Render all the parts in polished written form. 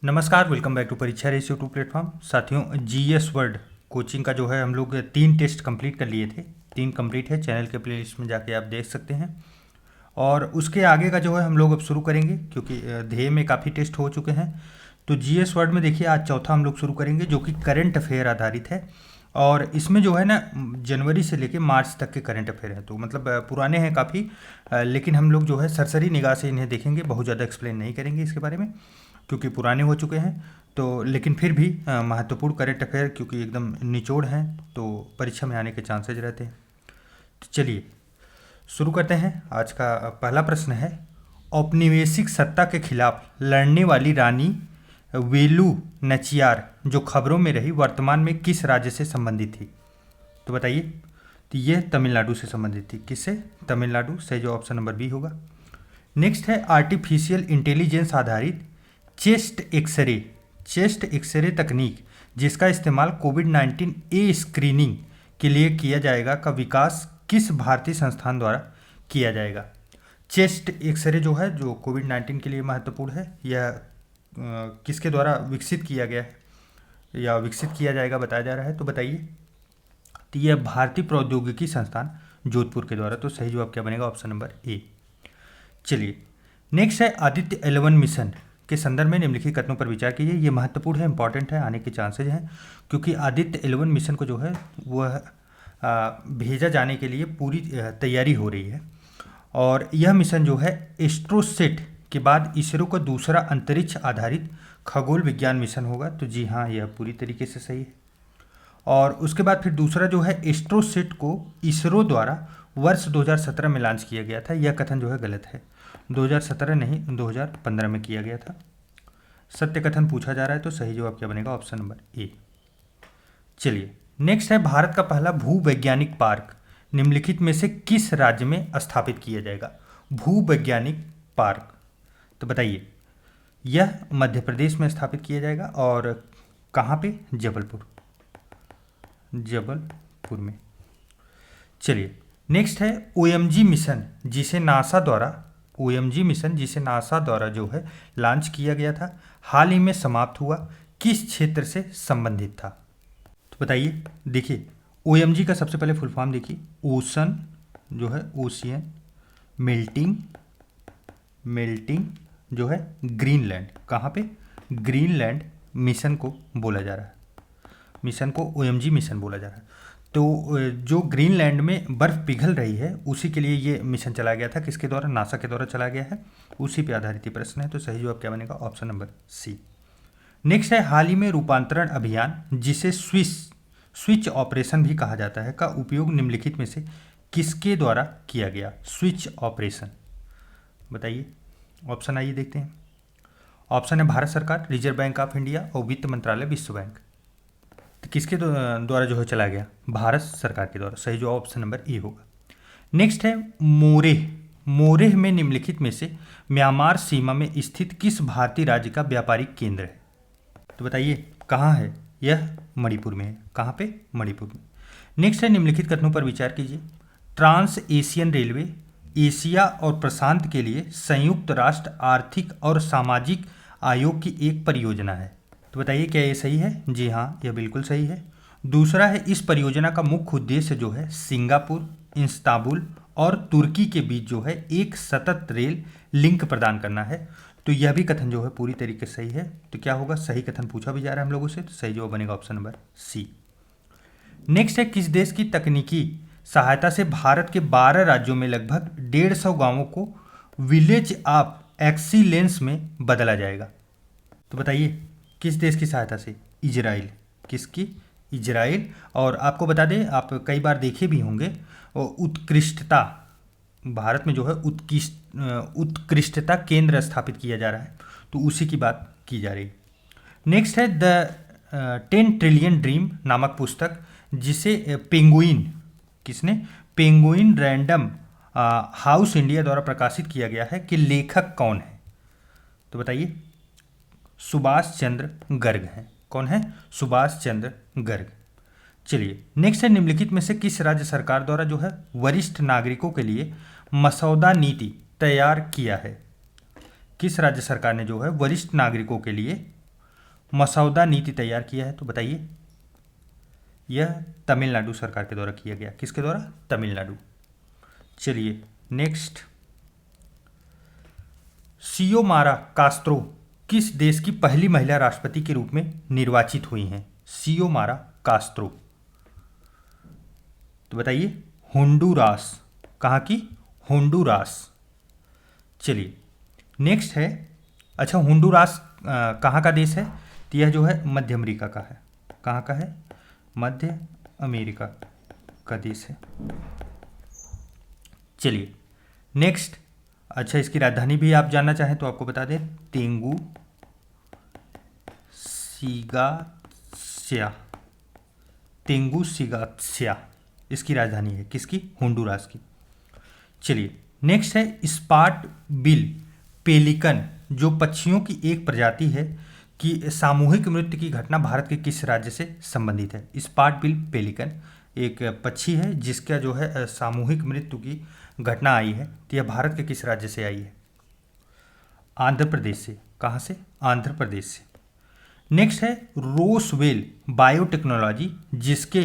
नमस्कार, welcome back to परीक्षा race YouTube platform. साथियों, जीएस वर्ड कोचिंग का जो है हम लोग 3 टेस्ट कंप्लीट कर लिए थे। 3 कंप्लीट है, चैनल के प्लेलिस्ट में जाके आप देख सकते हैं। और उसके आगे का जो है हम लोग अब शुरू करेंगे, क्योंकि ध्येय में काफ़ी टेस्ट हो चुके हैं। तो जीएस वर्ड में देखिए, आज चौथा हम लोग शुरू करेंगे, जो कि करंट अफेयर आधारित है। और इसमें जो है ना, जनवरी से लेके मार्च तक के करंट अफेयर हैं, तो मतलब पुराने हैं काफ़ी। लेकिन हम लोग जो है सरसरी निगाह से इन्हें देखेंगे, बहुत ज़्यादा एक्सप्लेन नहीं करेंगे इसके बारे में, क्योंकि पुराने हो चुके हैं। तो लेकिन फिर भी महत्वपूर्ण करंट अफेयर, क्योंकि एकदम निचोड़ हैं, तो परीक्षा में आने के चांसेज रहते हैं। तो चलिए शुरू करते हैं। आज का पहला प्रश्न है, औपनिवेशिक सत्ता के खिलाफ लड़ने वाली रानी वेलु नचियार जो खबरों में रही, वर्तमान में किस राज्य से संबंधित थी? तो बताइए। तो ये तमिलनाडु से संबंधित थी। किससे? तमिलनाडु से। जो ऑप्शन नंबर बी होगा। नेक्स्ट है, आर्टिफिशियल इंटेलिजेंस आधारित चेस्ट एक्सरे तकनीक जिसका इस्तेमाल कोविड-19 ए स्क्रीनिंग के लिए किया जाएगा का विकास किस भारतीय संस्थान द्वारा किया जाएगा? चेस्ट एक्सरे जो है, जो कोविड-19 के लिए महत्वपूर्ण है, यह किसके द्वारा विकसित किया गया है या विकसित किया जाएगा बताया जा रहा है? तो बताइए। तो यह भारतीय प्रौद्योगिकी संस्थान जोधपुर के द्वारा। तो सही जवाब क्या बनेगा? Option number A. चलिए नेक्स्ट है, आदित्य 11 मिशन के संदर्भ में निम्नलिखित कथनों पर विचार कीजिए। ये महत्वपूर्ण है, इंपॉर्टेंट है, आने के चांसेज हैं, क्योंकि आदित्य 11 मिशन को जो है वह भेजा जाने के लिए पूरी तैयारी हो रही है। और यह मिशन जो है एस्ट्रोसेट के बाद इसरो का दूसरा अंतरिक्ष आधारित खगोल विज्ञान मिशन होगा। तो जी हाँ, यह पूरी तरीके से सही है। और उसके बाद फिर दूसरा जो है, एस्ट्रोसेट को इसरो द्वारा वर्ष 2017 में लॉन्च किया गया था। यह कथन जो है गलत है। 2017 नहीं, 2015 में किया गया था। सत्य कथन पूछा जा रहा है, तो सही जवाब क्या बनेगा? Option number A. चलिए नेक्स्ट है, भारत का पहला भूवैज्ञानिक पार्क निम्नलिखित में से किस राज्य में स्थापित किया जाएगा? भूवैज्ञानिक पार्क। तो बताइए। यह मध्य प्रदेश में स्थापित किया जाएगा। और कहाँ पे? जबलपुर में। चलिए नेक्स्ट है, ओएमजी मिशन जिसे नासा द्वारा जो है लॉन्च किया गया था, हाल ही में समाप्त हुआ, किस क्षेत्र से संबंधित था? तो बताइए। देखिए, ओएमजी का सबसे पहले फुल फॉर्म देखिए, ओशन जो है ओशियन मेल्टिंग जो है ग्रीनलैंड। कहाँ पे? ग्रीनलैंड मिशन को बोला जा रहा है। मिशन को ओएमजी मिशन बोला जा रहा है। तो जो ग्रीनलैंड में बर्फ़ पिघल रही है, उसी के लिए ये मिशन चलाया गया था। किसके द्वारा? नासा के द्वारा चलाया गया है। उसी पे आधारित ये प्रश्न है। तो सही जवाब क्या बनेगा? Option number C. नेक्स्ट है, हाल ही में रूपांतरण अभियान जिसे स्विच ऑपरेशन भी कहा जाता है का उपयोग निम्नलिखित में से किसके द्वारा किया गया? Switch operation. बताइए। ऑप्शन आइए देखते हैं। ऑप्शन है भारत सरकार, रिजर्व बैंक ऑफ इंडिया और वित्त मंत्रालय, विश्व बैंक। तो किसके द्वारा जो है चला गया? भारत सरकार के द्वारा। सही जो ऑप्शन नंबर ए होगा। नेक्स्ट है, मोरेह में निम्नलिखित में से म्यांमार सीमा में स्थित किस भारतीय राज्य का व्यापारिक केंद्र है? तो बताइए कहाँ है? यह मणिपुर में है। कहाँ पे? मणिपुर में। नेक्स्ट है, निम्नलिखित कथनों पर विचार कीजिए। ट्रांस एशियन रेलवे एशिया और प्रशांत के लिए संयुक्त राष्ट्र आर्थिक और सामाजिक आयोग की एक परियोजना है। तो बताइए क्या ये सही है? जी हाँ, यह बिल्कुल सही है। दूसरा है, इस परियोजना का मुख्य उद्देश्य जो है सिंगापुर, इस्तांबुल और तुर्की के बीच जो है एक सतत रेल लिंक प्रदान करना है। तो यह भी कथन जो है पूरी तरीके से सही है। तो क्या होगा? सही कथन पूछा भी जा रहा है हम लोगों से, तो सही जवाब बनेगा ऑप्शन नंबर सी। नेक्स्ट है, किस देश की तकनीकी सहायता से भारत के 12 राज्यों में लगभग 150 गांवों को विलेज ऑफ एक्सीलेंस में बदला जाएगा? तो बताइए किस देश की सहायता से? इजराइल। किसकी? इजराइल। और आपको बता दें, आप कई बार देखे भी होंगे, उत्कृष्टता, भारत में जो है उत्कृष्टता केंद्र स्थापित किया जा रहा है, तो उसी की बात की जा रही है। नेक्स्ट है, द 10 ट्रिलियन ड्रीम नामक पुस्तक जिसे पेंगुइन रैंडम हाउस इंडिया द्वारा प्रकाशित किया गया है कि लेखक कौन है? तो बताइए। सुभाष चंद्र गर्ग हैं। कौन है? सुभाष चंद्र गर्ग। चलिए नेक्स्ट है, निम्नलिखित में से किस राज्य सरकार द्वारा जो है वरिष्ठ नागरिकों के लिए मसौदा नीति तैयार किया है? किस राज्य सरकार ने जो है वरिष्ठ नागरिकों के लिए मसौदा नीति तैयार किया है? तो बताइए। यह तमिलनाडु सरकार के द्वारा किया गया। किसके द्वारा? तमिलनाडु। चलिए नेक्स्ट, सियोमारा कास्त्रो किस देश की पहली महिला राष्ट्रपति के रूप में निर्वाचित हुई हैं? सियोमारा कास्त्रो, तो बताइए। होंडुरास। कहाँ की? होंडुरास। चलिए नेक्स्ट है, अच्छा होंडुरास कहाँ का देश है? तो यह जो है मध्य अमेरिका का है। कहाँ का है? मध्य अमेरिका का देश है। चलिए नेक्स्ट, अच्छा इसकी राजधानी भी आप जानना चाहें तो आपको बता दें, तेंगू सिगात्स्या। तेंगू सिगात्स्या इसकी राजधानी है। किसकी? होंडुरास की। चलिए नेक्स्ट है, स्पाट बिल पेलिकन जो पक्षियों की एक प्रजाति है कि सामूहिक मृत्यु की घटना भारत के किस राज्य से संबंधित है? स्पाट बिल पेलिकन एक पक्षी है जिसका जो है सामूहिक मृत्यु की घटना आई है, तो यह भारत के किस राज्य से आई है? आंध्र प्रदेश से। कहाँ से? आंध्र प्रदेश से। नेक्स्ट है रोसवेल बायोटेक्नोलॉजी, जिसके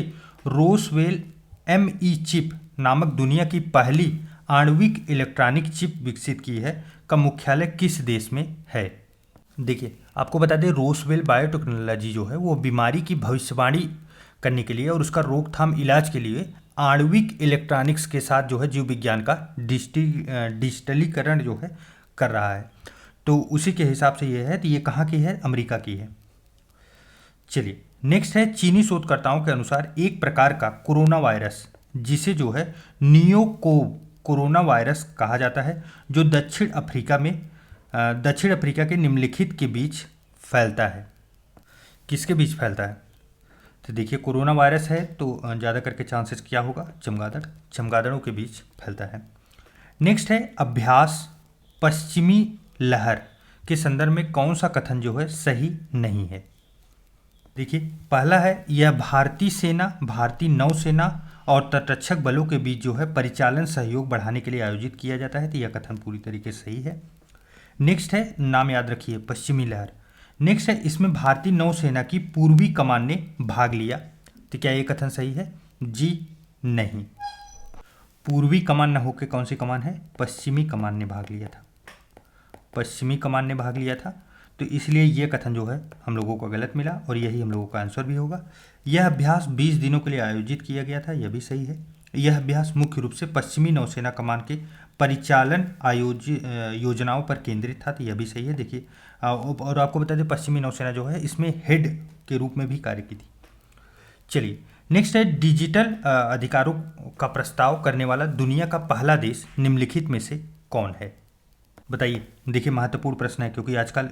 रोसवेल ME चिप नामक दुनिया की पहली आणविक इलेक्ट्रॉनिक चिप विकसित की है, का मुख्यालय किस देश में है? देखिए आपको बता दें, रोसवेल बायोटेक्नोलॉजी जो है वो बीमारी की भविष्यवाणी करने के लिए और उसका रोकथाम इलाज के लिए आणविक इलेक्ट्रॉनिक्स के साथ जो है जीव विज्ञान का डिजिटलीकरण जो है कर रहा है। तो उसी के हिसाब से ये है, तो ये कहाँ की है? अमेरिका की है। चलिए नेक्स्ट है, चीनी शोधकर्ताओं के अनुसार एक प्रकार का कोरोना वायरस जिसे जो है नियोकोव कोरोना वायरस कहा जाता है, जो दक्षिण अफ्रीका के निम्नलिखित के बीच फैलता है। किसके बीच फैलता है? तो देखिए कोरोना वायरस है तो ज़्यादा करके चांसेस क्या होगा? चमगादड़ों के बीच फैलता है। नेक्स्ट है अभ्यास पश्चिमी लहर के संदर्भ में कौन सा कथन जो है सही नहीं है? देखिए पहला है, यह भारतीय सेना, भारतीय नौसेना और तटरक्षक बलों के बीच जो है परिचालन सहयोग बढ़ाने के लिए आयोजित किया जाता है, तो यह कथन पूरी तरीके से सही है। नेक्स्ट है, नाम याद रखिए, पश्चिमी लहर। नेक्स्ट है, इसमें भारतीय नौसेना की पूर्वी कमान ने भाग लिया, तो क्या ये कथन सही है? जी नहीं, पूर्वी कमान न होकर कौन सी कमान है? पश्चिमी कमान ने भाग लिया था। पश्चिमी कमान ने भाग लिया था, तो इसलिए ये कथन जो है हम लोगों को गलत मिला और यही हम लोगों का आंसर भी होगा। यह अभ्यास 20 दिनों के लिए आयोजित किया गया था, यह भी सही है। यह अभ्यास मुख्य रूप से पश्चिमी नौसेना कमान के परिचालन योजनाओं पर केंद्रित था, तो यह भी सही है। देखिए और आपको बता दें पश्चिमी नौसेना जो है इसमें हेड के रूप में भी कार्य की थी। चलिए नेक्स्ट है, डिजिटल अधिकारों का प्रस्ताव करने वाला दुनिया का पहला देश निम्नलिखित में से कौन है? बताइए। देखिए महत्वपूर्ण प्रश्न है क्योंकि आजकल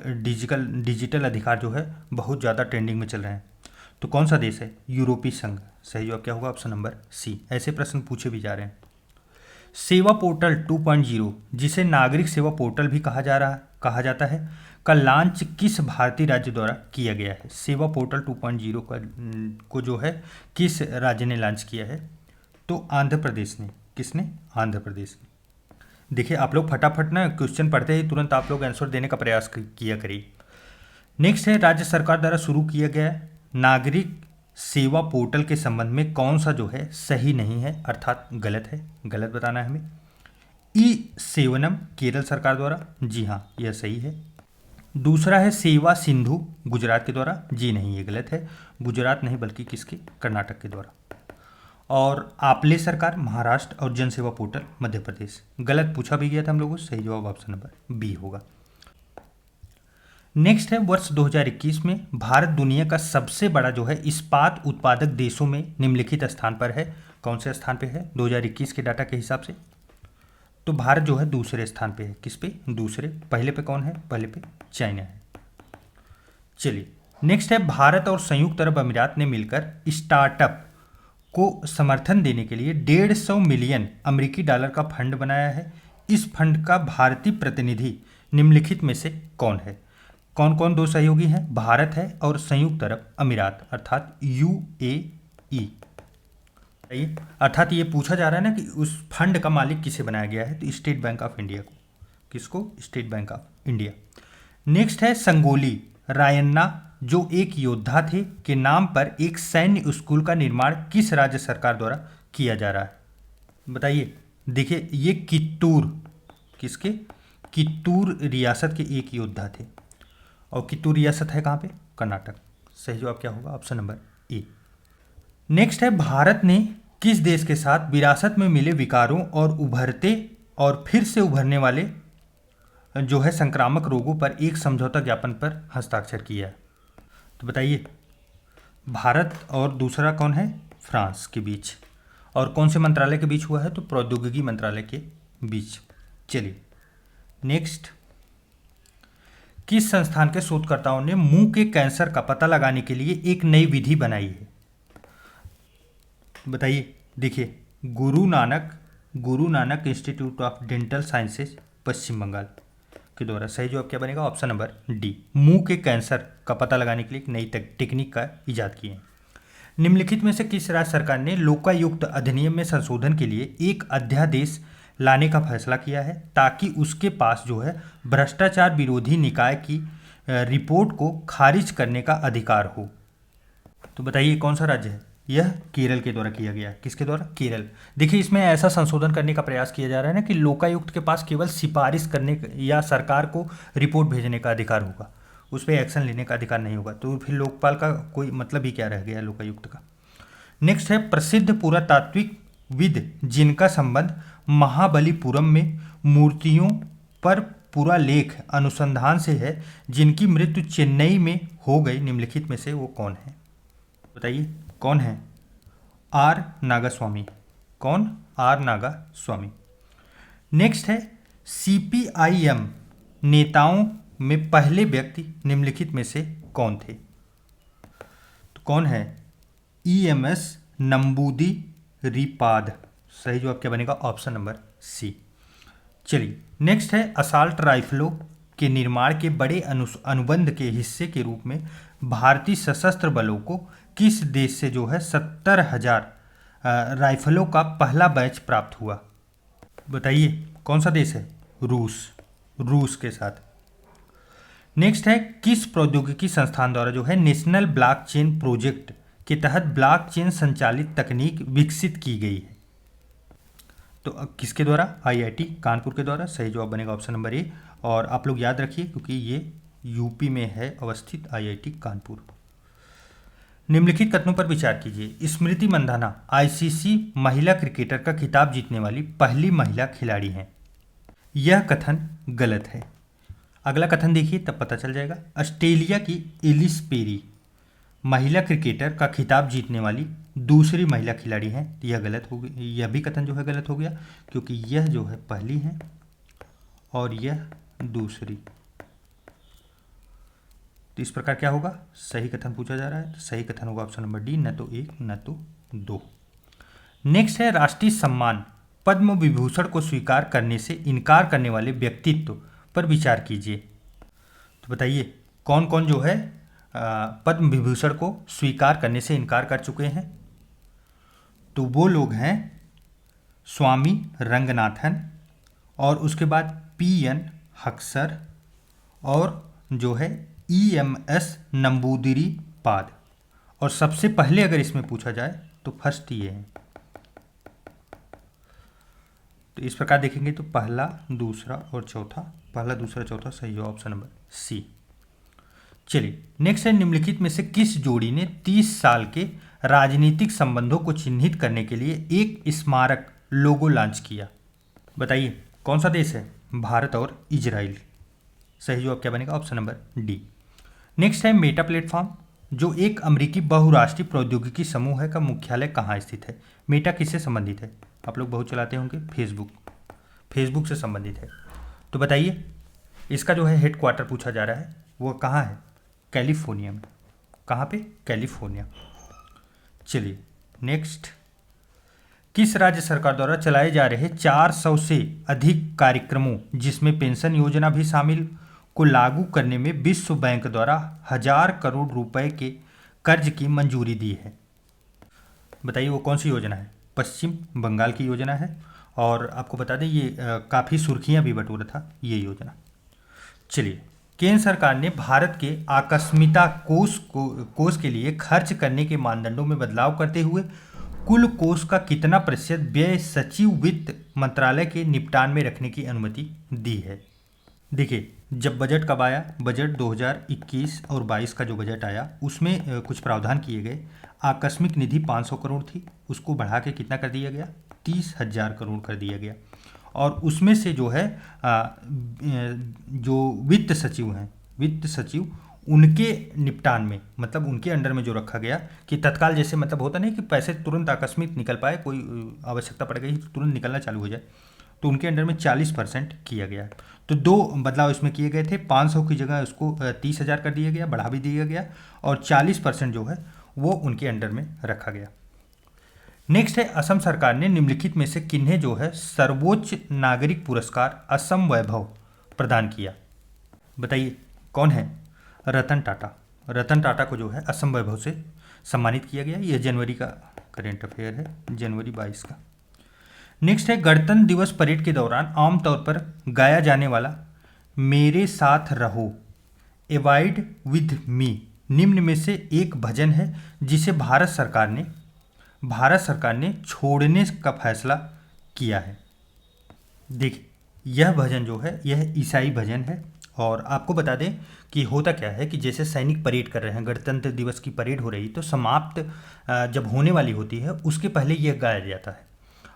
डिजिटल अधिकार जो है बहुत ज़्यादा ट्रेंडिंग में चल रहे हैं। तो कौन सा देश है? यूरोपीय संघ। सही जवाब क्या होगा? Option number C. ऐसे प्रश्न पूछे भी जा रहे हैं। सेवा पोर्टल 2.0, जिसे नागरिक सेवा पोर्टल भी कहा जाता है, का लॉन्च किस भारतीय राज्य द्वारा किया गया है? सेवा पोर्टल 2.0 को जो है किस राज्य ने लॉन्च किया है? तो आंध्र प्रदेश ने। किसने? आंध्र प्रदेश ने। देखिए आप लोग फटाफट ना क्वेश्चन पढ़ते ही तुरंत आप लोग आंसर देने का प्रयास किया करिए। नेक्स्ट है, राज्य सरकार द्वारा शुरू किया गया नागरिक सेवा पोर्टल के संबंध में कौन सा जो है सही नहीं है, अर्थात गलत है? गलत बताना है हमें। ई सेवनम केरल सरकार द्वारा, जी हाँ यह सही है। दूसरा है सेवा सिंधु गुजरात के द्वारा, जी नहीं ये गलत है। गुजरात नहीं बल्कि किसके? कर्नाटक के द्वारा। और आपले सरकार महाराष्ट्र और जन सेवा पोर्टल मध्य प्रदेश। गलत पूछा भी गया था हम लोगों से, सही जवाब ऑप्शन नंबर बी होगा। नेक्स्ट है, वर्ष 2021 में भारत दुनिया का सबसे बड़ा जो है इस्पात उत्पादक देशों में निम्नलिखित स्थान पर है। कौन से स्थान पे है 2021 के डाटा के हिसाब से? तो भारत जो है दूसरे स्थान पे है। किस पे? दूसरे। पहले पे कौन है? पहले पे चाइना है। चलिए नेक्स्ट है, भारत और संयुक्त अरब अमीरात ने मिलकर स्टार्टअप को समर्थन देने के लिए 150 मिलियन अमेरिकी डॉलर का फंड बनाया है। इस फंड का भारतीय प्रतिनिधि निम्नलिखित में से कौन है? कौन कौन दो सहयोगी हैं? भारत है और संयुक्त अरब अमीरात अर्थात UAE। अर्थात ये पूछा जा रहा है ना कि उस फंड का मालिक किसे बनाया गया है? तो स्टेट बैंक ऑफ इंडिया को। किसको? State bank of India. Next है, संगोली रायन्ना जो एक योद्धा थे के नाम पर एक सैन्य स्कूल का निर्माण किस राज्य सरकार द्वारा किया जा रहा है? बताइए। देखिए, ये कित्तूर, किसके? कित्तूर रियासत के एक योद्धा थे। और कित्तूर रियासत है कहाँ पे? कर्नाटक। सही जवाब क्या होगा? Option number A. नेक्स्ट है, भारत ने किस देश के साथ विरासत में मिले विकारों और उभरते और फिर से उभरने वाले जो है संक्रामक रोगों पर एक समझौता ज्ञापन पर हस्ताक्षर किया है? तो बताइए। भारत और दूसरा कौन है? फ्रांस के बीच। और कौन से मंत्रालय के बीच हुआ है? तो प्रौद्योगिकी मंत्रालय के बीच। चलिए नेक्स्ट, किस संस्थान के शोधकर्ताओं ने मुंह के कैंसर का पता लगाने के लिए एक नई विधि बनाई है? बताइए। देखिए, Guru Nanak institute of dental sciences, Paschim Bangal के द्वारा। सही जवाब क्या बनेगा? Option number D. मुंह के कैंसर का पता लगाने के लिए एक नई टेक्निक का इजाद किए। निम्नलिखित में से किस राज्य सरकार ने लोकायुक्त अधिनियम में संशोधन के लिए एक अध्यादेश लाने का फैसला किया है ताकि उसके पास जो है भ्रष्टाचार विरोधी निकाय की रिपोर्ट को खारिज करने का अधिकार हो? तो बताइए कौन सा राज्य है? यह केरल के द्वारा किया गया। किसके द्वारा? केरल। देखिए, इसमें ऐसा संशोधन करने का प्रयास किया जा रहा है ना कि लोकायुक्त के पास केवल सिफारिश करने या सरकार को रिपोर्ट भेजने का अधिकार होगा, उस पर एक्शन लेने का अधिकार नहीं होगा। तो फिर लोकपाल का कोई मतलब ही क्या रह गया लोकायुक्त का? नेक्स्ट है, प्रसिद्ध पुरातात्विकविद जिनका संबंध महाबलीपुरम में मूर्तियों पर पूरा लेख अनुसंधान से है, जिनकी मृत्यु चेन्नई में हो गई, निम्नलिखित में से वो कौन है? बताइए कौन है? आर नागास्वामी। कौन? आर नागास्वामी। नेक्स्ट है, सीपीआईएम नेताओं में पहले व्यक्ति निम्नलिखित में से कौन थे? तो कौन है? ईएमएस नंबूदिरीपाद। सही जवाब क्या बनेगा? Option number C. चलिए नेक्स्ट है, असॉल्ट राइफलों के निर्माण के बड़े अनुबंध के हिस्से के रूप में भारतीय सशस्त्र बलों को किस देश से जो है 70,000 राइफलों का पहला बैच प्राप्त हुआ? बताइए कौन सा देश है? रूस के साथ। नेक्स्ट है, किस प्रौद्योगिकी संस्थान द्वारा जो है नेशनल ब्लॉकचेन प्रोजेक्ट के तहत ब्लॉकचेन संचालित तकनीक विकसित की गई है? तो किसके द्वारा? आईआईटी कानपुर के द्वारा। सही जवाब बनेगा ऑप्शन नंबर ए। और आप लोग याद रखिए क्योंकि ये यूपी में है अवस्थित आईआईटी कानपुर। निम्नलिखित कथनों पर विचार कीजिए। स्मृति मंधाना आईसीसी महिला क्रिकेटर का खिताब जीतने वाली पहली महिला खिलाड़ी हैं। यह कथन गलत है। अगला कथन देखिए तब पता चल जाएगा। ऑस्ट्रेलिया की एलिस पेरी महिला क्रिकेटर का खिताब जीतने वाली दूसरी महिला खिलाड़ी हैं। यह गलत हो गई, यह भी कथन जो है गलत हो गया क्योंकि यह जो है पहली है और यह दूसरी। तो इस प्रकार क्या होगा? सही कथन पूछा जा रहा है, तो सही कथन होगा ऑप्शन नंबर डी, न तो एक न तो दो। नेक्स्ट है, राष्ट्रीय सम्मान पद्म विभूषण को स्वीकार करने से इनकार करने वाले व्यक्तित्व पर विचार कीजिए। तो बताइए कौन कौन जो है पद्म विभूषण को स्वीकार करने से इनकार कर चुके हैं? तो वो लोग हैं स्वामी रंगनाथन और उसके बाद पीएन हक्सर और जो है ईएमएस नंबूदिरीपाद। और सबसे पहले अगर इसमें पूछा जाए तो फर्स्ट ये है। तो इस प्रकार देखेंगे तो पहला दूसरा और चौथा, पहला दूसरा चौथा सही हो ऑप्शन नंबर सी। चलिए नेक्स्ट है, निम्नलिखित में से किस जोड़ी ने 30 साल के राजनीतिक संबंधों को चिन्हित करने के लिए एक स्मारक लोगो लॉन्च किया? बताइए कौन सा देश है? भारत और इजराइल। सही जवाब क्या बनेगा? Option number D. नेक्स्ट है, मेटा प्लेटफॉर्म जो एक अमेरिकी बहुराष्ट्रीय प्रौद्योगिकी समूह है का मुख्यालय कहाँ स्थित है? मेटा किससे संबंधित है? आप लोग बहुत चलाते होंगे, फेसबुक से संबंधित है। तो बताइए इसका जो है हेडक्वार्टर पूछा जा रहा है वो कहाँ है? कैलिफोर्निया में। कहाँ पे? कैलिफोर्निया। चलिए नेक्स्ट, किस राज्य सरकार द्वारा चलाए जा रहे 400 से अधिक कार्यक्रमों जिसमें पेंशन योजना भी शामिल को लागू करने में विश्व बैंक द्वारा 1000 करोड़ रुपए के कर्ज की मंजूरी दी है? बताइए वो कौन सी योजना है? पश्चिम बंगाल की योजना है। और आपको बता दें ये काफ़ी सुर्खियां भी बटोरा था ये योजना। चलिए केंद्र सरकार ने भारत के आकस्मिकता कोष के लिए खर्च करने के मानदंडों में बदलाव करते हुए कुल कोष का कितना प्रतिशत व्यय सचिव वित्त मंत्रालय के निपटान में रखने की अनुमति दी है। देखिए, जब बजट कब आया, बजट 2021 और 22 का जो बजट आया उसमें कुछ प्रावधान किए गए। आकस्मिक निधि 500 करोड़ थी, उसको बढ़ा के कितना कर दिया गया, 30,000 करोड़ कर दिया गया। और उसमें से जो है जो वित्त सचिव उनके निपटान में, मतलब उनके अंडर में जो रखा गया कि तत्काल, जैसे मतलब होता नहीं कि पैसे तुरंत आकस्मिक निकल पाए, कोई आवश्यकता पड़ गई तो तुरंत निकलना चालू हो जाए, तो उनके अंडर में 40% किया गया। तो दो बदलाव इसमें किए गए थे। 500 की जगह उसको 30,000 कर दिया गया, बढ़ा भी दिया गया, और 40% जो है वो उनके अंडर में रखा गया। नेक्स्ट है, असम सरकार ने निम्नलिखित में से किन्हें जो है सर्वोच्च नागरिक पुरस्कार असम वैभव प्रदान किया। बताइए कौन है? रतन टाटा को जो है असम वैभव से सम्मानित किया गया। यह जनवरी का करेंट अफेयर है, जनवरी 22 का। नेक्स्ट है, गणतंत्र दिवस परेड के दौरान आमतौर पर गाया जाने वाला मेरे साथ रहो, एवाइड विद मी, निम्न में से एक भजन है जिसे भारत सरकार ने छोड़ने का फैसला किया है। देखिए, यह भजन जो है यह ईसाई भजन है। और आपको बता दें कि होता क्या है कि जैसे सैनिक परेड कर रहे हैं, गणतंत्र दिवस की परेड हो रही, तो समाप्त जब होने वाली होती है उसके पहले यह गाया जाता है।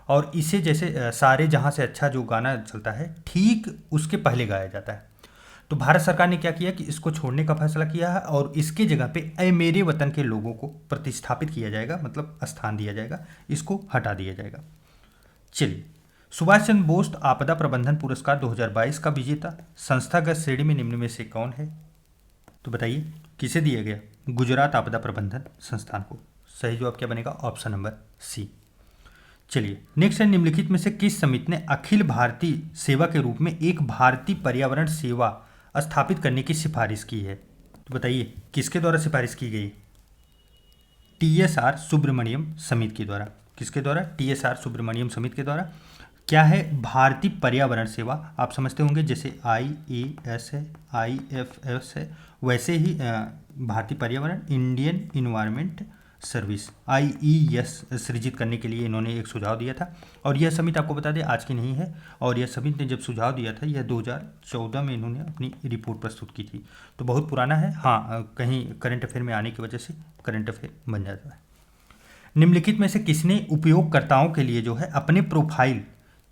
और इसे जैसे सारे जहाँ से अच्छा जो गाना चलता है ठीक उसके पहले गाया जाता है। तो भारत सरकार ने क्या किया कि इसको छोड़ने का फैसला किया है और इसके जगह पे ऐ मेरे वतन के लोगों को प्रतिस्थापित किया जाएगा, मतलब स्थान दिया जाएगा, इसको हटा दिया जाएगा। चलिए, सुभाष चंद्र बोस आपदा प्रबंधन पुरस्कार 2022 का विजेता संस्थागत श्रेणी में निम्न में से कौन है? तो बताइए किसे दिया गया? गुजरात आपदा प्रबंधन संस्थान को। सही जवाब क्या बनेगा? Option number C. चलिए, नेक्स्ट है, निम्नलिखित में से किस समिति ने अखिल भारतीय सेवा के रूप में एक भारतीय पर्यावरण सेवा स्थापित करने की सिफारिश की है? तो बताइए किसके द्वारा सिफारिश की गई? TSR सुब्रमण्यम समिति के द्वारा। किसके द्वारा? TSR सुब्रमण्यम समिति के द्वारा। क्या है भारतीय पर्यावरण सेवा? आप समझते होंगे जैसे IAS है, IFS है, वैसे ही भारतीय पर्यावरण इंडियन इन्वायरमेंट सर्विस IES सृजित करने के लिए इन्होंने एक सुझाव दिया था। और यह समिति आपको बता दें आज की नहीं है, और यह समिति ने जब सुझाव दिया था यह 2014 में इन्होंने अपनी रिपोर्ट प्रस्तुत की थी, तो बहुत पुराना है। हाँ, कहीं करंट अफेयर में आने की वजह से करंट अफेयर बन जाता है। निम्नलिखित में से किसने उपयोगकर्ताओं के लिए जो है अपने प्रोफाइल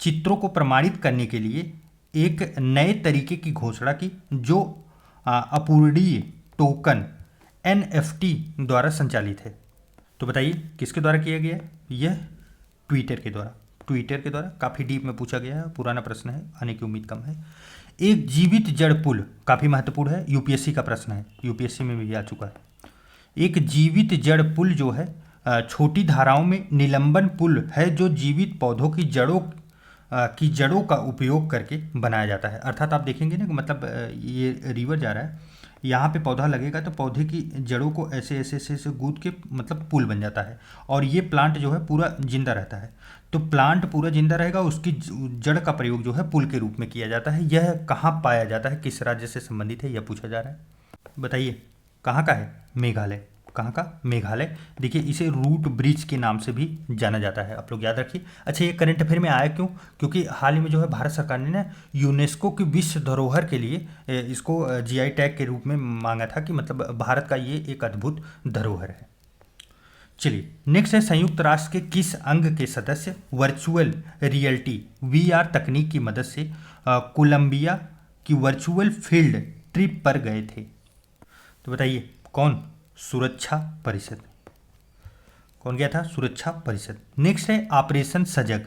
चित्रों को प्रमाणित करने के लिए एक नए तरीके की घोषणा की जो अपूरणीय टोकन NFT द्वारा संचालित है? तो बताइए किसके द्वारा किया गया? यह ट्विटर के द्वारा। काफ़ी डीप में पूछा गया है, पुराना प्रश्न है, आने की उम्मीद कम है। एक जीवित जड़ पुल, काफ़ी महत्वपूर्ण है, UPSC का प्रश्न है, UPSC में भी आ चुका है। एक जीवित जड़ पुल जो है छोटी धाराओं में निलंबन पुल है जो जीवित पौधों की जड़ों का उपयोग करके बनाया जाता है। अर्थात आप देखेंगे ना, मतलब ये रिवर जा रहा है, यहाँ पे पौधा लगेगा तो पौधे की जड़ों को ऐसे ऐसे ऐसे ऐसे गूंथ के मतलब पुल बन जाता है, और ये प्लांट जो है पूरा जिंदा रहता है। तो प्लांट पूरा जिंदा रहेगा, उसकी जड़ का प्रयोग जो है पुल के रूप में किया जाता है। यह कहाँ पाया जाता है, किस राज्य से संबंधित है, यह पूछा जा रहा है। बताइए कहाँ का है? मेघालय। कहाँ का? मेघालय। देखिए, इसे रूट ब्रिज के नाम से भी जाना जाता है, आप लोग याद रखिए। अच्छा, ये करंट अफेयर में आया क्यों? क्योंकि हाल ही में जो है भारत सरकार ने ना यूनेस्को की विश्व धरोहर के लिए इसको GI टैग के रूप में मांगा था कि मतलब भारत का ये एक अद्भुत धरोहर है। चलिए, नेक्स्ट है, संयुक्त राष्ट्र के किस अंग के सदस्य वर्चुअल रियलिटी VR तकनीक की मदद से कोलंबिया की वर्चुअल फील्ड ट्रिप पर गए थे? तो बताइए कौन? सुरक्षा परिषद। कौन गया था? सुरक्षा परिषद। नेक्स्ट है, ऑपरेशन सजग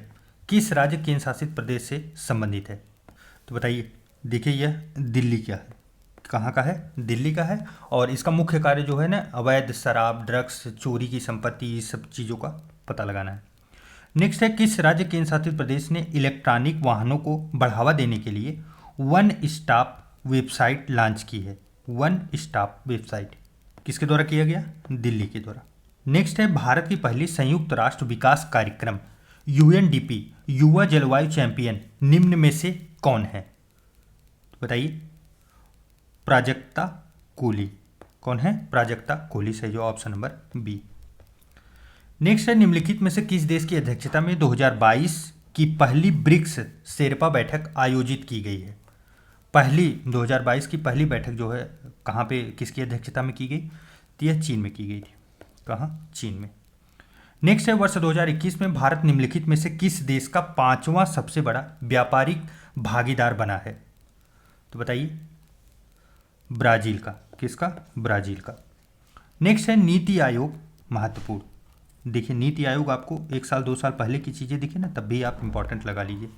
किस राज्य केंद्र शासित प्रदेश से संबंधित है? तो बताइए, देखिए यह दिल्ली का है। कहाँ का है? दिल्ली का है। और इसका मुख्य कार्य जो है ना, अवैध शराब, ड्रग्स, चोरी की संपत्ति, इस सब चीज़ों का पता लगाना है। नेक्स्ट है, किस राज्य केंद्र शासित प्रदेश ने इलेक्ट्रॉनिक वाहनों को बढ़ावा देने के लिए वन स्टॉप वेबसाइट लॉन्च की है? वन स्टॉप वेबसाइट किसके द्वारा किया गया? दिल्ली के द्वारा। नेक्स्ट है, भारत की पहली संयुक्त राष्ट्र विकास कार्यक्रम UNDP युवा जलवायु चैंपियन निम्न में से कौन है? बताइए। प्राजक्ता कोली। कौन है? प्राजक्ता कोली। सही जो ऑप्शन नंबर बी। नेक्स्ट है, निम्नलिखित में से किस देश की अध्यक्षता में 2022 की पहली ब्रिक्स शेरपा बैठक आयोजित की गई है? पहली 2022 की पहली बैठक जो है कहाँ पे, किसकी अध्यक्षता में की गई? तो यह चीन में की गई थी। कहाँ? चीन में। नेक्स्ट है, वर्ष 2021 में भारत निम्नलिखित में से किस देश का 5वां सबसे बड़ा व्यापारिक भागीदार बना है? तो बताइए। ब्राजील का। किसका? ब्राजील का। नेक्स्ट है, नीति आयोग महत्वपूर्ण। देखिए, नीति आयोग आपको 1 साल 2 साल पहले की चीज़ें दिखे ना, तब भी आप इंपॉर्टेंट लगा लीजिए।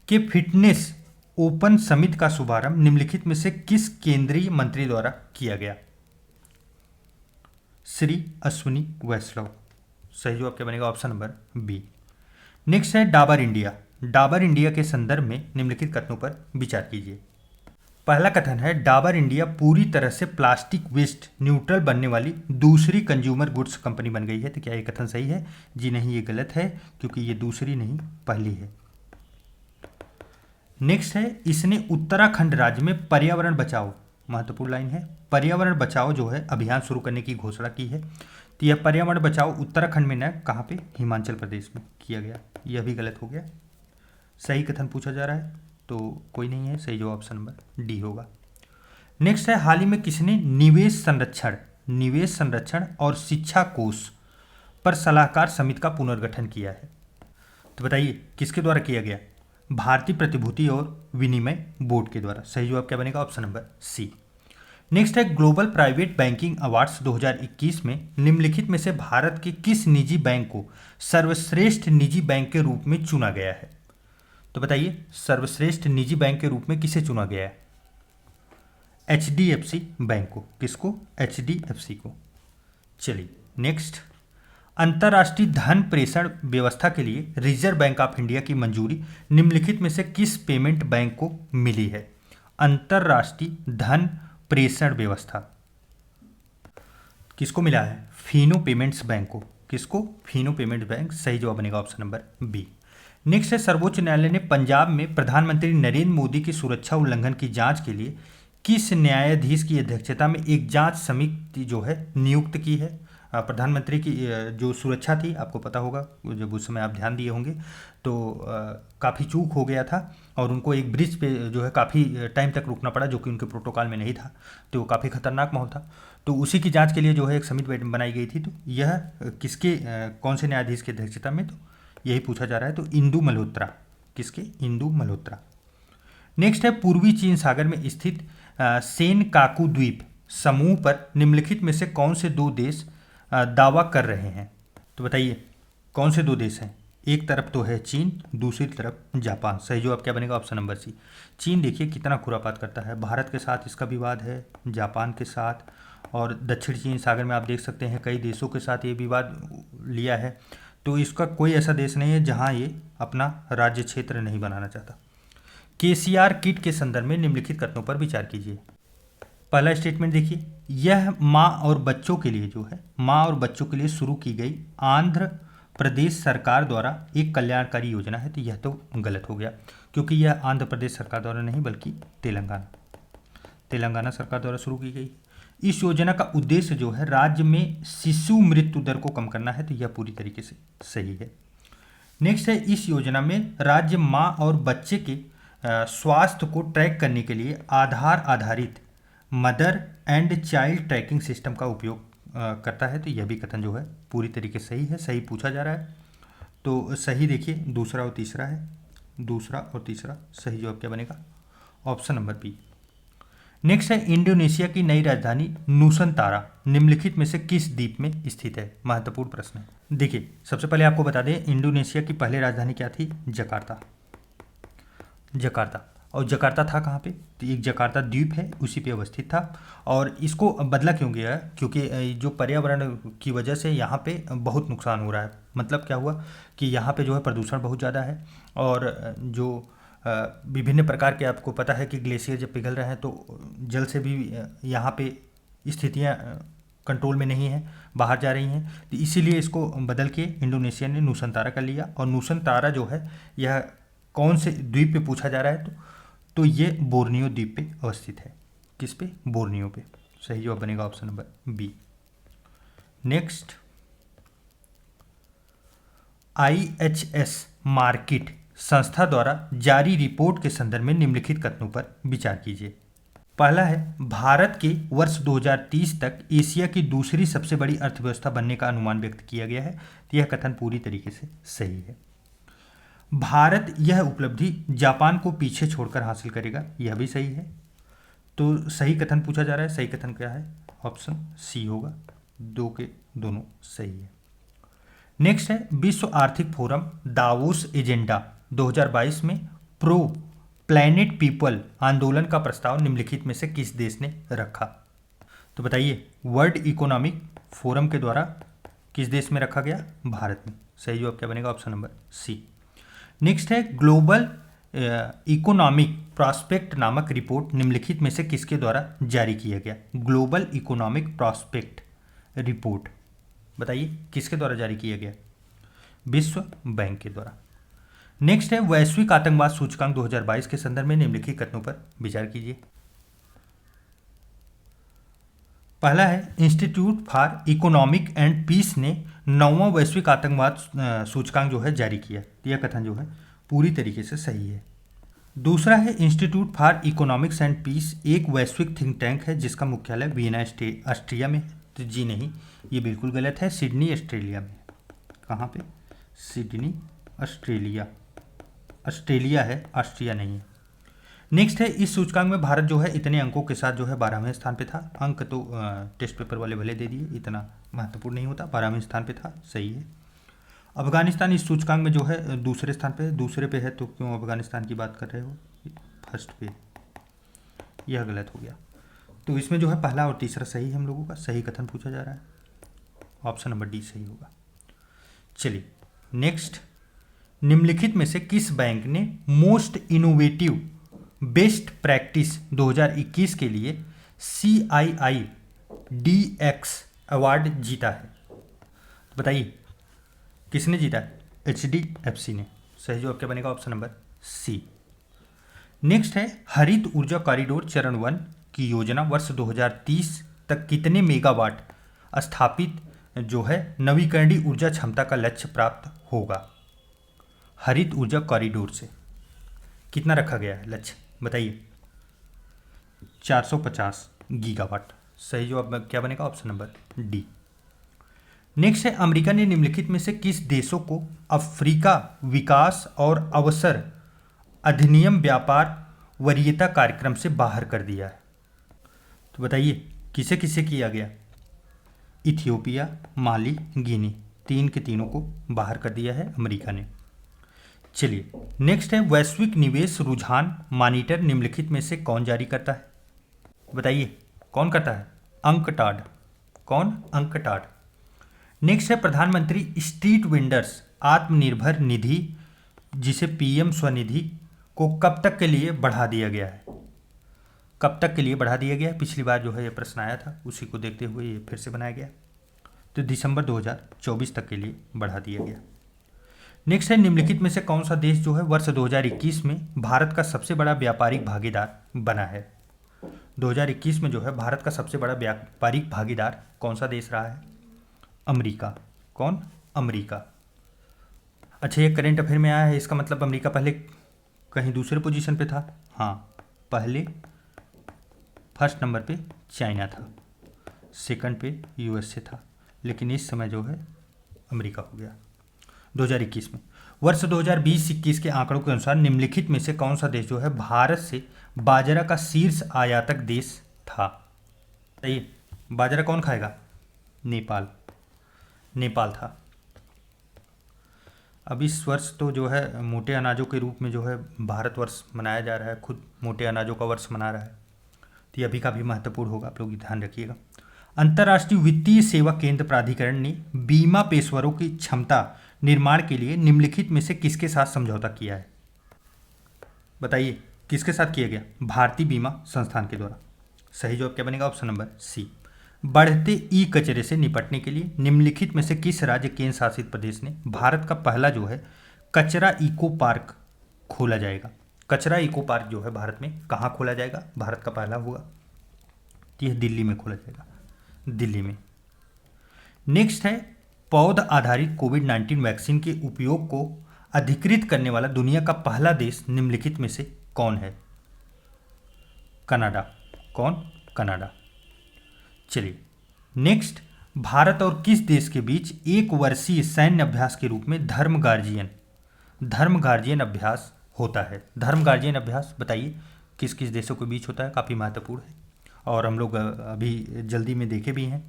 कि फिटनेस ओपन समिट का शुभारंभ निम्नलिखित में से किस केंद्रीय मंत्री द्वारा किया गया? श्री अश्विनी वैष्णव। सही जवाब क्या बनेगा? Option number B. नेक्स्ट है, डाबर इंडिया। डाबर इंडिया के संदर्भ में निम्नलिखित कथनों पर विचार कीजिए। पहला कथन है, डाबर इंडिया पूरी तरह से प्लास्टिक वेस्ट न्यूट्रल बनने वाली दूसरी कंज्यूमर गुड्स कंपनी बन गई है। तो क्या ये कथन सही है? जी नहीं, ये गलत है, क्योंकि ये दूसरी नहीं पहली है। नेक्स्ट है, इसने उत्तराखंड राज्य में पर्यावरण बचाओ, महत्वपूर्ण लाइन है, पर्यावरण बचाओ जो है अभियान शुरू करने की घोषणा की है। तो यह पर्यावरण बचाओ उत्तराखंड में न, कहाँ पे? हिमाचल प्रदेश में किया गया। यह भी गलत हो गया। सही कथन पूछा जा रहा है तो कोई नहीं है। सही जवाब ऑप्शन नंबर डी होगा। नेक्स्ट है, हाल ही में किसने निवेश संरक्षण और शिक्षा कोष पर सलाहकार समिति का पुनर्गठन किया है? तो बताइए किसके द्वारा किया गया? भारतीय प्रतिभूति और विनिमय बोर्ड के द्वारा। सही जवाब क्या बनेगा? Option number C. नेक्स्ट है, ग्लोबल प्राइवेट बैंकिंग अवार्ड्स 2021 में निम्नलिखित में से भारत के किस निजी बैंक को सर्वश्रेष्ठ निजी बैंक के रूप में चुना गया है? तो बताइए, सर्वश्रेष्ठ निजी बैंक के रूप में किसे चुना गया है? HDFC बैंक को। किसको? HDFC को। चलिए नेक्स्ट, अंतर्राष्ट्रीय धन प्रेषण व्यवस्था के लिए रिजर्व बैंक ऑफ इंडिया की मंजूरी निम्नलिखित में से किस पेमेंट बैंक को मिली है? अंतर्राष्ट्रीय धन प्रेषण व्यवस्था किसको मिला है? फिनो पेमेंट्स बैंक को। किसको? Fino payments bank. सही जवाब बनेगा ऑप्शन नंबर बी। नेक्स्ट है, सर्वोच्च न्यायालय ने पंजाब में प्रधानमंत्री नरेंद्र मोदी की सुरक्षा उल्लंघन की जांच के लिए किस न्यायाधीश की अध्यक्षता में एक जांच समिति जो है नियुक्त की है? प्रधानमंत्री की जो सुरक्षा थी, आपको पता होगा जब उस समय आप ध्यान दिए होंगे तो काफ़ी चूक हो गया था और उनको एक ब्रिज पे जो है काफ़ी टाइम तक रुकना पड़ा, जो कि उनके प्रोटोकॉल में नहीं था। तो काफ़ी खतरनाक माहौल था। तो उसी की जांच के लिए जो है एक समिति बनाई गई थी। तो यह किसके कौन से न्यायाधीश की अध्यक्षता में? तो यही पूछा जा रहा है। तो इंदु मल्होत्रा। किसके? इंदु मल्होत्रा। नेक्स्ट है, पूर्वी चीन सागर में स्थित सेनकाकू द्वीप समूह पर निम्नलिखित में से कौन से 2 देश दावा कर रहे हैं? तो बताइए कौन से 2 देश हैं? एक तरफ तो है चीन, दूसरी तरफ जापान। सही जवाब क्या बनेगा? Option number C. चीन देखिए कितना खुरापात करता है, भारत के साथ इसका विवाद है, जापान के साथ, और दक्षिण चीन सागर में आप देख सकते हैं कई देशों के साथ ये विवाद लिया है। तो इसका कोई ऐसा देश नहीं है जहां ये अपना राज्य क्षेत्र नहीं बनाना चाहता। KCR किट के संदर्भ में निम्नलिखित कथनों पर विचार कीजिए। पहला स्टेटमेंट देखिए, यह माँ और बच्चों के लिए जो है माँ और बच्चों के लिए शुरू की गई आंध्र प्रदेश सरकार द्वारा एक कल्याणकारी योजना है। तो यह तो गलत हो गया, क्योंकि यह आंध्र प्रदेश सरकार द्वारा नहीं बल्कि तेलंगाना सरकार द्वारा शुरू की गई। इस योजना का उद्देश्य जो है राज्य में शिशु मृत्यु दर को कम करना है। तो यह पूरी तरीके से सही है। नेक्स्ट है, इस योजना में राज्य माँ और बच्चे के स्वास्थ्य को ट्रैक करने के लिए आधार आधारित mother and child tracking system का उपयोग करता है। तो यह भी कथन जो है पूरी तरीके से सही है। सही पूछा जा रहा है तो सही देखिए दूसरा और तीसरा है। दूसरा और तीसरा सही जवाब क्या बनेगा? Option number B. नेक्स्ट है, इंडोनेशिया की नई राजधानी नूसनतारा निम्नलिखित में से किस द्वीप में स्थित है? महत्वपूर्ण प्रश्न है। देखिए सबसे पहले आपको बता दें, इंडोनेशिया की पहली राजधानी क्या थी? जकार्ता। और जकार्ता था कहाँ पे? तो एक जकार्ता द्वीप है, उसी पे अवस्थित था। और इसको बदला क्यों गया है? क्योंकि जो पर्यावरण की वजह से यहाँ पे बहुत नुकसान हो रहा है। मतलब क्या हुआ कि यहाँ पे जो है प्रदूषण बहुत ज़्यादा है, और जो विभिन्न प्रकार के, आपको पता है कि ग्लेशियर जब पिघल रहे हैं तो जल से भी यहाँ पे स्थितियाँ कंट्रोल में नहीं है, बाहर जा रही हैं। तो इसीलिए इसको बदल के इंडोनेशिया ने नूसनतारा कर लिया। और नूसनतारा जो है यह कौन से द्वीप पे पूछा जा रहा है? तो ये बोर्नियो द्वीप पे अवस्थित है। किस पे? बोर्नियो पे। सही जवाब बनेगा option number B. Next, IHS market संस्था द्वारा जारी रिपोर्ट के संदर्भ में निम्नलिखित कथनों पर विचार कीजिए। पहला है, भारत के वर्ष 2030 तक एशिया की दूसरी सबसे बड़ी अर्थव्यवस्था बनने का अनुमान व्यक्त किया गया है। तो यह कथन पूरी तरीके से सही है। भारत यह उपलब्धि जापान को पीछे छोड़कर हासिल करेगा, यह भी सही है। तो सही कथन पूछा जा रहा है, सही कथन क्या है? ऑप्शन सी होगा। दो के दोनों सही है। नेक्स्ट है, विश्व आर्थिक फोरम दावोस एजेंडा 2022 में प्रो प्लैनेट पीपल आंदोलन का प्रस्ताव निम्नलिखित में से किस देश ने रखा? तो बताइए, वर्ल्ड इकोनॉमिक फोरम के द्वारा किस देश में रखा गया? भारत में। सही जवाब क्या बनेगा? Option number C. नेक्स्ट है, ग्लोबल इकोनॉमिक प्रॉस्पेक्ट नामक रिपोर्ट निम्नलिखित में से किसके द्वारा जारी किया गया? ग्लोबल इकोनॉमिक प्रॉस्पेक्ट रिपोर्ट, बताइए किसके द्वारा जारी किया गया? विश्व बैंक के द्वारा। नेक्स्ट है, वैश्विक आतंकवाद सूचकांक 2022 के संदर्भ में निम्नलिखित कथनों पर विचार कीजिए। पहला है, institute for economic and peace ने 9वां वैश्विक आतंकवाद सूचकांक जो है जारी किया। यह कथन जो है पूरी तरीके से सही है। दूसरा है, institute for economics and peace एक वैश्विक थिंक टैंक है जिसका मुख्यालय वियना ऑस्ट्रिया में। तो जी नहीं, ये बिल्कुल गलत है, सिडनी ऑस्ट्रेलिया में। कहाँ पे? Sydney Australia. ऑस्ट्रेलिया है, ऑस्ट्रिया नहीं है। नेक्स्ट है, इस सूचकांक में भारत जो है इतने अंकों के साथ जो है 12वें स्थान पे था। अंक तो टेस्ट पेपर वाले भले दे दिए, इतना महत्वपूर्ण नहीं होता, 12वें स्थान पे था, सही है। अफगानिस्तान इस सूचकांक में जो है दूसरे स्थान पे, दूसरे पे है, तो क्यों अफगानिस्तान की बात कर रहे हो? फर्स्ट पे, यह गलत हो गया। तो इसमें जो है पहला और तीसरा सही है हम लोगों का, सही कथन पूछा जा रहा है। ऑप्शन नंबर डी सही होगा। चलिए नेक्स्ट, निम्नलिखित में से किस बैंक ने मोस्ट इनोवेटिव बेस्ट प्रैक्टिस 2021 के लिए CII DX अवार्ड जीता है? बताइए किसने जीता है? HDFC ने। सही जवाब क्या बनेगा? Option number C. नेक्स्ट है, हरित ऊर्जा कॉरिडोर चरण 1 की योजना वर्ष 2030 तक कितने मेगावाट स्थापित जो है नवीकरणीय ऊर्जा क्षमता का लक्ष्य प्राप्त होगा? हरित ऊर्जा कॉरिडोर से कितना रखा गया है लक्ष्य? बताइए। 450 गीगावाट। सही जवाब क्या बनेगा? Option number D. नेक्स्ट है, अमेरिका ने निम्नलिखित में से किस देशों को अफ्रीका विकास और अवसर अधिनियम व्यापार वरीयता कार्यक्रम से बाहर कर दिया है? तो बताइए किसे किसे किया गया? इथियोपिया, माली, गिनी, तीन के तीनों को बाहर कर दिया है अमेरिका ने। चलिए नेक्स्ट है, वैश्विक निवेश रुझान मॉनिटर निम्नलिखित में से कौन जारी करता है? बताइए कौन करता है? अंकटाड। कौन? अंकटाड। नेक्स्ट है, प्रधानमंत्री स्ट्रीट वेंडर्स आत्मनिर्भर निधि जिसे PM स्वनिधि को कब तक के लिए बढ़ा दिया गया है? कब तक के लिए बढ़ा दिया गया है? पिछली बार जो है ये प्रश्न आया था, उसी को देखते हुए ये फिर से बनाया गया। तो दिसंबर 2024 तक के लिए बढ़ा दिया गया। नेक्स्ट है, निम्नलिखित में से कौन सा देश जो है वर्ष 2021 में भारत का सबसे बड़ा व्यापारिक भागीदार बना है? 2021 में जो है भारत का सबसे बड़ा व्यापारिक भागीदार कौन सा देश रहा है? अमेरिका। कौन? अमेरिका। अच्छा, ये करंट अफेयर में आया है, इसका मतलब अमेरिका पहले कहीं दूसरे पोजीशन पे था? हाँ, पहले फर्स्ट नंबर पे चाइना था, सेकंड पे USA था, लेकिन इस समय जो है अमेरिका हो गया 2021 में। वर्ष 2020-21 के आंकड़ों के अनुसार निम्नलिखित में से कौन सा देश जो है भारत से बाजरा का शीर्ष आयातक देश था? सही, बाजरा कौन खाएगा? नेपाल। नेपाल था। अब इस वर्ष तो जो है मोटे अनाजों के रूप में जो है भारतवर्ष मनाया जा रहा है, खुद मोटे अनाजों का वर्ष मना रहा है, तो ये अभी का भी महत्वपूर्ण होगा, आप लोग ध्यान रखिएगा। अंतर्राष्ट्रीय वित्तीय सेवा केंद्र प्राधिकरण ने बीमा पेशेवरों की क्षमता निर्माण के लिए निम्नलिखित में से किसके साथ समझौता किया है? बताइए किसके साथ किया गया? भारतीय बीमा संस्थान के द्वारा। सही जवाब क्या बनेगा? Option number C. बढ़ते ई कचरे से निपटने के लिए निम्नलिखित में से किस राज्य केंद्र शासित प्रदेश ने भारत का पहला जो है कचरा इको पार्क खोला जाएगा? कचरा इको पार्क जो है भारत में कहाँ खोला जाएगा? भारत का पहला होगा। तो यह दिल्ली में खोला जाएगा, दिल्ली में। नेक्स्ट है पौध आधारित कोविड-19 वैक्सीन के उपयोग को अधिकृत करने वाला दुनिया का पहला देश निम्नलिखित में से कौन है? कनाडा। कौन? कनाडा। चलिए नेक्स्ट, भारत और किस देश के बीच 1 वर्षीय सैन्य अभ्यास के रूप में धर्म गार्जियन अभ्यास होता है? धर्म गार्जियन अभ्यास बताइए किस किस देशों के बीच होता है? काफ़ी महत्वपूर्ण है और हम लोग अभी जल्दी में देखे भी हैं।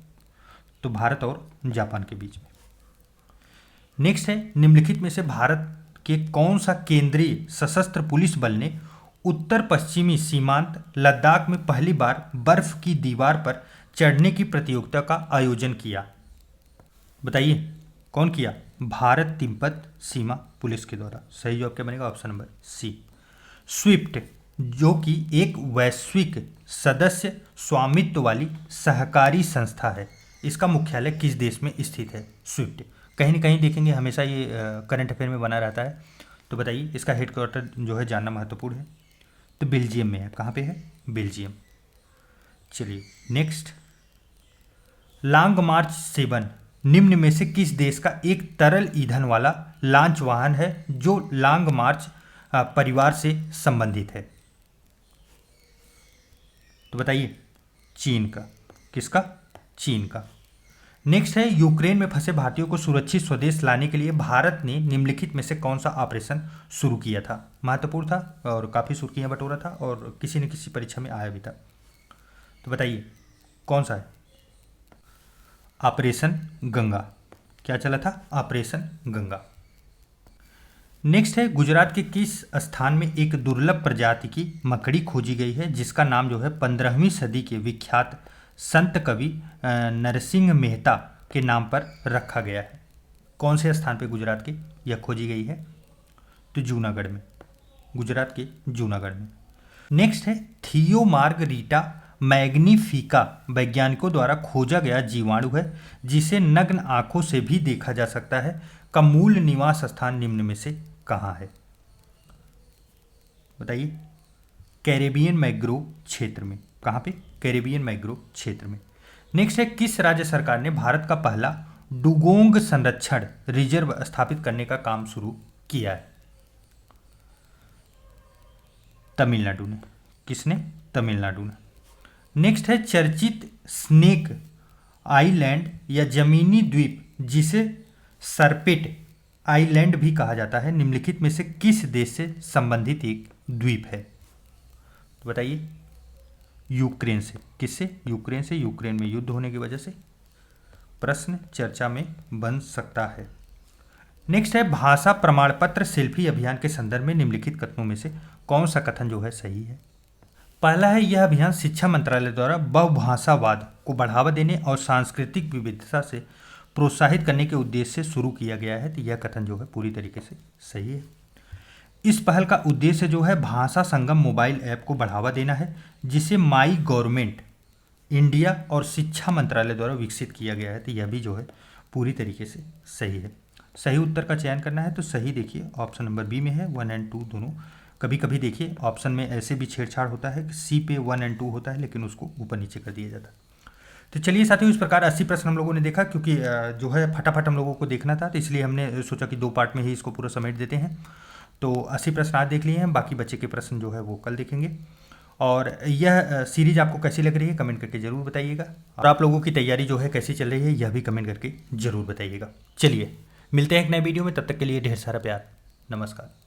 तो भारत और जापान के बीच में। नेक्स्ट है निम्नलिखित में से भारत के कौन सा केंद्रीय सशस्त्र पुलिस बल ने उत्तर पश्चिमी सीमांत लद्दाख में पहली बार बर्फ की दीवार पर चढ़ने की प्रतियोगिता का आयोजन किया? बताइए कौन किया? भारत तिब्बत सीमा पुलिस के द्वारा। सही जवाब क्या बनेगा? ऑप्शन नंबर सी, स्विफ्ट, जो कि एक वैश्विक सदस्य स्वामित्व वाली सहकारी संस्था है। इसका मुख्यालय किस देश में स्थित है? स्विफ्ट कहीं ना कहीं देखेंगे, हमेशा ये करंट अफेयर में बना रहता है। तो बताइए इसका हेडक्वार्टर जो है जानना महत्वपूर्ण है। तो बेल्जियम में है। कहाँ पे है? बेल्जियम। चलिए नेक्स्ट, लॉन्ग मार्च 7 निम्न में से किस देश का एक तरल ईंधन वाला लॉन्च वाहन है जो लॉन्ग मार्च परिवार से संबंधित है? तो बताइए चीन का। किसका? चीन का। नेक्स्ट है यूक्रेन में फंसे भारतीयों को सुरक्षित स्वदेश लाने के लिए भारत ने निम्नलिखित में से कौन सा ऑपरेशन शुरू किया था? महत्वपूर्ण था और काफ़ी सुर्खियां बटोरा था और किसी न किसी परीक्षा में आया भी था। तो बताइए कौन सा है? ऑपरेशन गंगा। क्या चला था? ऑपरेशन गंगा। नेक्स्ट है गुजरात के किस स्थान में एक दुर्लभ प्रजाति की मकड़ी खोजी गई है जिसका नाम जो है 15वीं सदी के विख्यात संत कवि नरसिंह मेहता के नाम पर रखा गया है? कौन से स्थान पे गुजरात के यह खोजी गई है? तो जूनागढ़ में, गुजरात के जूनागढ़ में। नेक्स्ट है थियो मार्गरीटा मैग्निफिका वैज्ञानिकों द्वारा खोजा गया जीवाणु है जिसे नग्न आंखों से भी देखा जा सकता है का मूल निवास स्थान निम्न में से कहाँ है? बताइए। कैरेबियन मैंग्रोव क्षेत्र में। कहाँ पे? कैरेबियन मैंग्रोव क्षेत्र में। नेक्स्ट है किस राज्य सरकार ने भारत का पहला डुगोंग संरक्षण रिजर्व स्थापित करने का काम शुरू किया है? तमिलनाडु ने। किसने? तमिलनाडु ने। नेक्स्ट है चर्चित स्नेक आइलैंड या जमीनी द्वीप जिसे सरपेट आइलैंड भी कहा जाता है निम्नलिखित में से किस देश से संबंधित एक द्वीप है? तो बताइए। यूक्रेन से। किससे? यूक्रेन से। यूक्रेन में युद्ध होने की वजह से प्रश्न चर्चा में बन सकता है। नेक्स्ट है भाषा प्रमाण पत्र सेल्फी अभियान के संदर्भ में निम्नलिखित कथनों में से कौन सा कथन जो है सही है? पहला है यह अभियान शिक्षा मंत्रालय द्वारा बहुभाषावाद को बढ़ावा देने और सांस्कृतिक विविधता से प्रोत्साहित करने के उद्देश्य से शुरू किया गया है। तो यह कथन जो है पूरी तरीके से सही है। इस पहल का उद्देश्य जो है भाषा संगम मोबाइल ऐप को बढ़ावा देना है जिसे माई गवर्नमेंट इंडिया और शिक्षा मंत्रालय द्वारा विकसित किया गया है। तो यह भी जो है पूरी तरीके से सही है। सही उत्तर का चयन करना है तो सही देखिए ऑप्शन नंबर बी में है 1 और 2 दोनों। कभी कभी देखिए ऑप्शन में ऐसे भी छेड़छाड़ होता है कि सी पे 1 और 2 होता है लेकिन उसको ऊपर नीचे कर दिया जाता है। तो चलिए साथियों इस प्रकार 80 प्रश्न हम लोगों ने देखा क्योंकि जो है फटाफट हम लोगों को देखना था तो इसलिए हमने सोचा कि 2 पार्ट में ही इसको पूरा समेट देते हैं। तो 80 प्रश्न आज देख लिए हैं, बाकी बच्चे के प्रश्न जो है वो कल देखेंगे। और यह सीरीज आपको कैसी लग रही है कमेंट करके ज़रूर बताइएगा और आप लोगों की तैयारी जो है कैसी चल रही है यह भी कमेंट करके ज़रूर बताइएगा। चलिए मिलते हैं एक नए वीडियो में, तब तक के लिए ढेर सारा प्यार। नमस्कार।